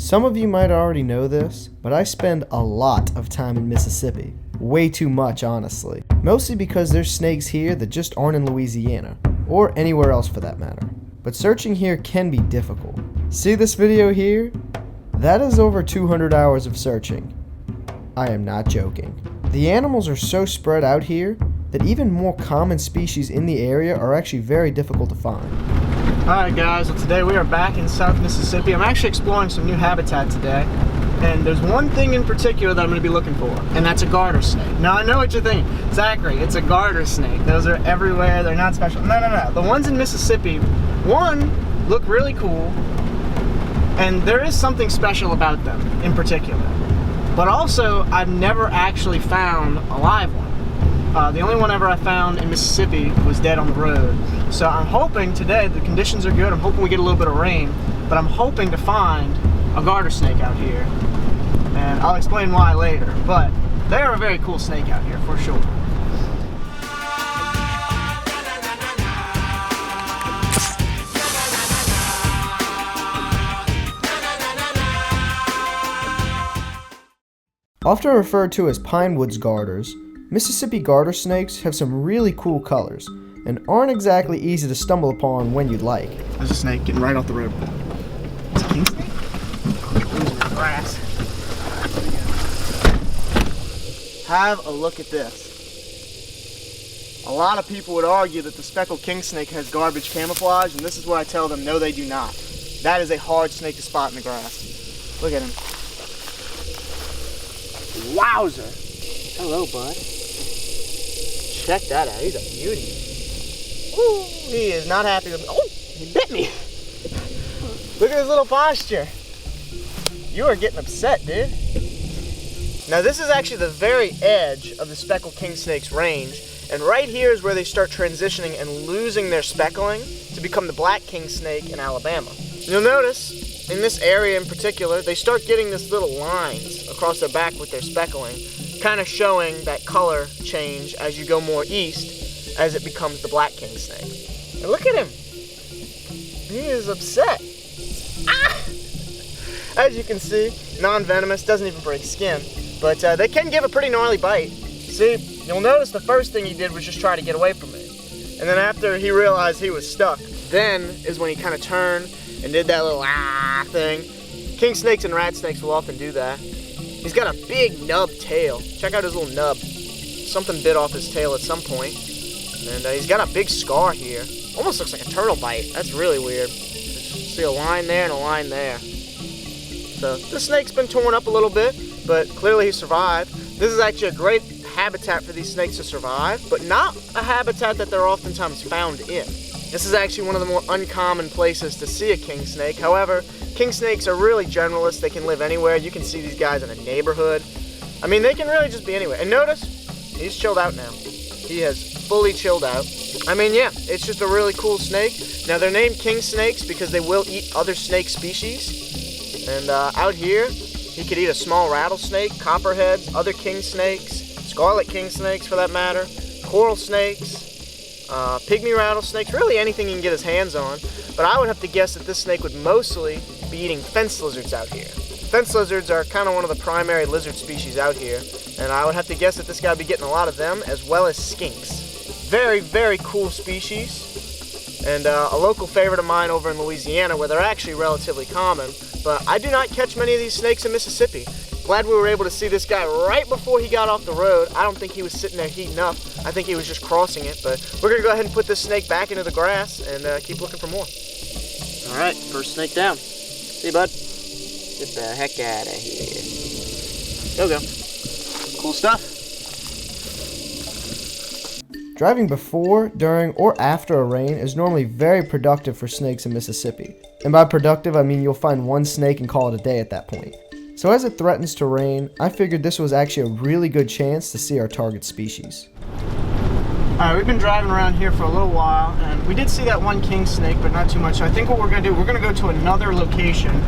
Some of you might already know this, but I spend a lot of time in Mississippi. Way too much, honestly. Mostly because there's snakes here that just aren't in Louisiana, or anywhere else for that matter. But searching here can be difficult. See this video here? That is over 200 hours of searching. I am not joking. The animals are so spread out here that even more common species in the area are actually very difficult to find. Alright guys, well today we are back in South Mississippi. I'm actually exploring some new habitat today. And there's one thing in particular that I'm going to be looking for, and that's a garter snake. Now I know what you're thinking, Zachary, it's a garter snake. Those are everywhere, they're not special. No. The ones in Mississippi, one, look really cool, and there is something special about them in particular. But also, I've never actually found a live one. The only one ever I found in Mississippi was dead on the road. So I'm hoping today, the conditions are good, I'm hoping we get a little bit of rain, but I'm hoping to find a garter snake out here. And I'll explain why later, but they're a very cool snake out here for sure. Often referred to as pine woods garters, Mississippi garter snakes have some really cool colors and aren't exactly easy to stumble upon when you'd like. There's a snake getting right off the road. It's a king snake? Losing the grass. Have a look at this. A lot of people would argue that the speckled king snake has garbage camouflage, and this is where I tell them no, they do not. That is a hard snake to spot in the grass. Look at him. Wowzer. Hello, bud. Check that out. He's a beauty. Ooh, he is not happy with me. Oh, he bit me. Look at his little posture. You are getting upset, dude. Now this is actually the very edge of the speckled king snake's range, and right here is where they start transitioning and losing their speckling to become the black king snake in Alabama. You'll notice in this area in particular, they start getting this little lines across their back with their speckling, kind of showing that color change as you go more east as it becomes the black king snake. And look at him. He is upset. Ah! As you can see, non-venomous, doesn't even break skin, but they can give a pretty gnarly bite. See, you'll notice the first thing he did was just try to get away from me. And then after he realized he was stuck, then is when he kind of turned and did that little ah thing. King snakes and rat snakes will often do that. He's got a big nub tail. Check out his little nub. Something bit off his tail at some point. And he's got a big scar here. Almost looks like a turtle bite. That's really weird. Just see a line there and a line there. So this snake's been torn up a little bit, but clearly he survived. This is actually a great habitat for these snakes to survive, but not a habitat that they're oftentimes found in. This is actually one of the more uncommon places to see a king snake. However, king snakes are really generalists. They can live anywhere. You can see these guys in a neighborhood. I mean, they can really just be anywhere. And notice, he's chilled out now. He has fully chilled out. I mean, yeah, it's just a really cool snake. Now, they're named king snakes because they will eat other snake species. And out here, he could eat a small rattlesnake, copperheads, other king snakes, scarlet king snakes for that matter, coral snakes, pygmy rattlesnakes, really anything he can get his hands on. But I would have to guess that this snake would mostly be eating fence lizards out here. Fence lizards are kind of one of the primary lizard species out here, and I would have to guess that this guy would be getting a lot of them, as well as skinks. Very, very cool species, and a local favorite of mine over in Louisiana, where they're actually relatively common, but I do not catch many of these snakes in Mississippi. Glad we were able to see this guy right before he got off the road. I don't think he was sitting there heating up. I think he was just crossing it, but we're going to go ahead and put this snake back into the grass and keep looking for more. All right, first snake down. See you, bud. Get the heck out of here. Go. Cool stuff. Driving before, during, or after a rain is normally very productive for snakes in Mississippi. And by productive, I mean you'll find one snake and call it a day at that point. So as it threatens to rain, I figured this was actually a really good chance to see our target species. Alright, we've been driving around here for a little while, and we did see that one king snake, but not too much. So I think what we're going to do, we're going to go to another location,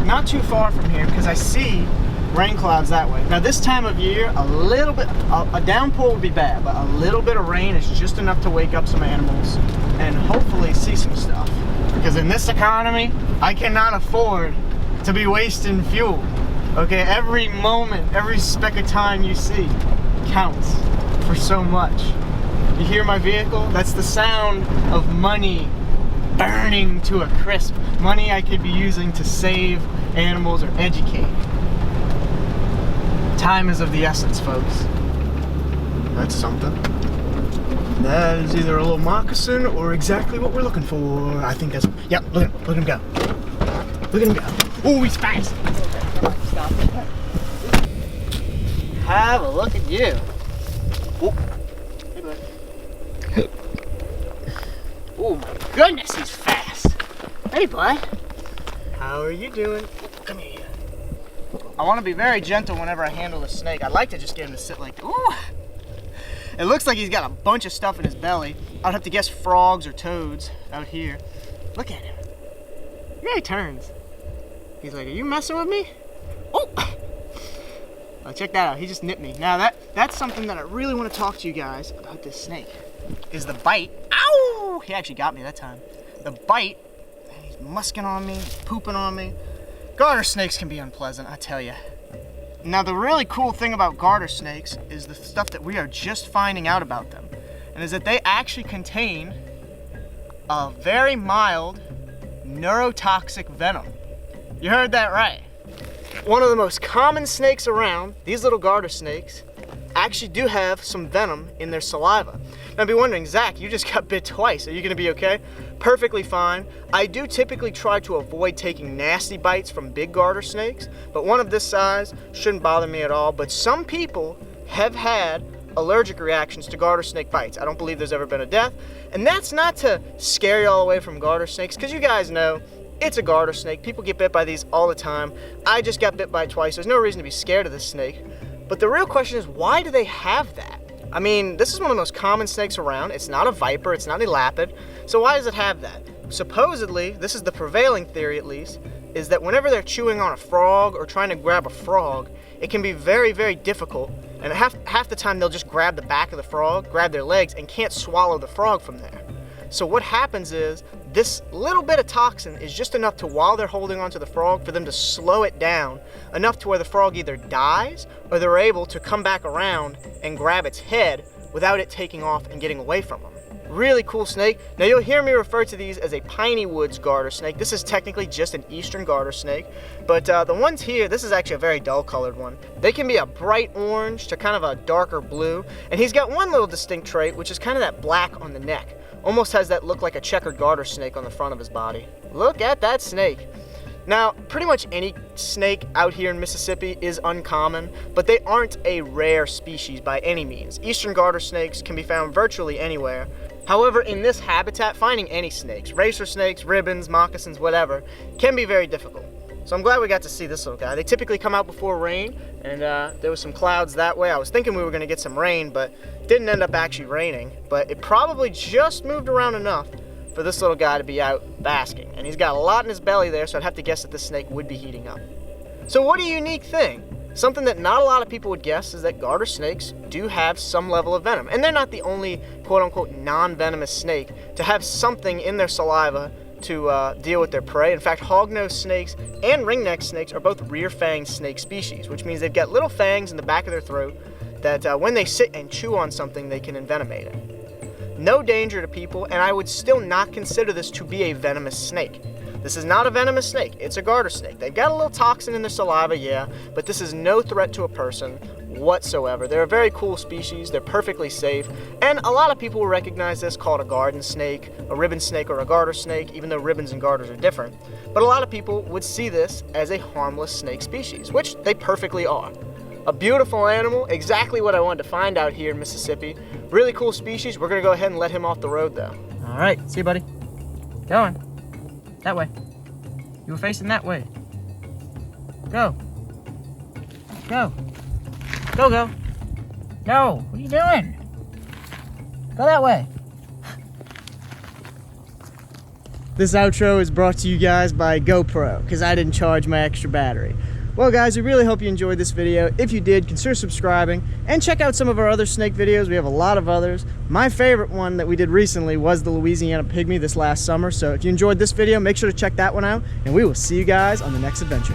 not too far from here, because I see rain clouds that way. Now this time of year, a little bit, a downpour would be bad, but a little bit of rain is just enough to wake up some animals and hopefully see some stuff. Because in this economy, I cannot afford to be wasting fuel. Okay, every moment, every speck of time you see counts for so much. You hear my vehicle? That's the sound of money burning to a crisp. Money I could be using to save animals or educate. Time is of the essence, folks. That's something. That is either a little moccasin or exactly what we're looking for. I think that's, yeah, look at him go. Look at him go. Oh, he's fast. Stop. Have a look at you. Oh, hey bud. Oh my goodness, he's fast. Hey bud. How are you doing? Come here. I want to be very gentle whenever I handle a snake. I'd like to just get him to sit like, ooh. It looks like he's got a bunch of stuff in his belly. I'd have to guess frogs or toads out here. Look at him. Yeah, he turns. He's like, are you messing with me? Oh! Check that out. He just nipped me. Now that's something that I really want to talk to you guys about this snake. Is the bite. Ow! He actually got me that time. The bite. He's musking on me. He's pooping on me. Garter snakes can be unpleasant, I tell you. Now the really cool thing about garter snakes is the stuff that we are just finding out about them, and is that they actually contain a very mild neurotoxic venom. You heard that right. One of the most common snakes around, these little garter snakes, actually do have some venom in their saliva. Now I'd be wondering, Zach, you just got bit twice. Are you gonna be okay? Perfectly fine. I do typically try to avoid taking nasty bites from big garter snakes, but one of this size shouldn't bother me at all. But some people have had allergic reactions to garter snake bites. I don't believe there's ever been a death. And that's not to scare you all away from garter snakes, because you guys know it's a garter snake. People get bit by these all the time. I just got bit by it twice. There's no reason to be scared of this snake. But the real question is, why do they have that? I mean, this is one of the most common snakes around. It's not a viper, it's not a elapid. So why does it have that? Supposedly, this is the prevailing theory at least, is that whenever they're chewing on a frog or trying to grab a frog, it can be very, very difficult. And half the time they'll just grab the back of the frog, grab their legs, and can't swallow the frog from there. So what happens is, this little bit of toxin is just enough to, while they're holding onto the frog, for them to slow it down enough to where the frog either dies or they're able to come back around and grab its head without it taking off and getting away from them. Really cool snake. Now you'll hear me refer to these as a piney woods garter snake. This is technically just an eastern garter snake, but the ones here, this is actually a very dull colored one. They can be a bright orange to kind of a darker blue, and he's got one little distinct trait, which is kind of that black on the neck. Almost has that look like a checkered garter snake on the front of his body. Look at that snake. Now, pretty much any snake out here in Mississippi is uncommon, but they aren't a rare species by any means. Eastern garter snakes can be found virtually anywhere. However, in this habitat, finding any snakes, racer snakes, ribbons, moccasins, whatever, can be very difficult. So I'm glad we got to see this little guy. They typically come out before rain, and there was some clouds that way. I was thinking we were gonna get some rain, but it didn't end up actually raining. But it probably just moved around enough for this little guy to be out basking. And he's got a lot in his belly there, so I'd have to guess that this snake would be heating up. So what a unique thing. Something that not a lot of people would guess is that garter snakes do have some level of venom. And they're not the only quote-unquote non-venomous snake to have something in their saliva to deal with their prey. In fact, hognose snakes and ringneck snakes are both rear-fanged snake species, which means they've got little fangs in the back of their throat that when they sit and chew on something, they can envenomate it. No danger to people, and I would still not consider this to be a venomous snake. This is not a venomous snake, it's a garter snake. They've got a little toxin in their saliva, yeah, but this is no threat to a person whatsoever. They're a very cool species, they're perfectly safe, and a lot of people will recognize this, call it a garden snake, a ribbon snake, or a garter snake, even though ribbons and garters are different. But a lot of people would see this as a harmless snake species, which they perfectly are. A beautiful animal, exactly what I wanted to find out here in Mississippi. Really cool species. We're gonna go ahead and let him off the road though. All right, see you, buddy. Going. That way. You were facing that way. Go. Go. Go, go. No, what are you doing? Go that way. This outro is brought to you guys by GoPro, because I didn't charge my extra battery. Well guys, we really hope you enjoyed this video. If you did, consider subscribing and check out some of our other snake videos. We have a lot of others. My favorite one that we did recently was the Louisiana pygmy this last summer. So if you enjoyed this video, make sure to check that one out, and we will see you guys on the next adventure.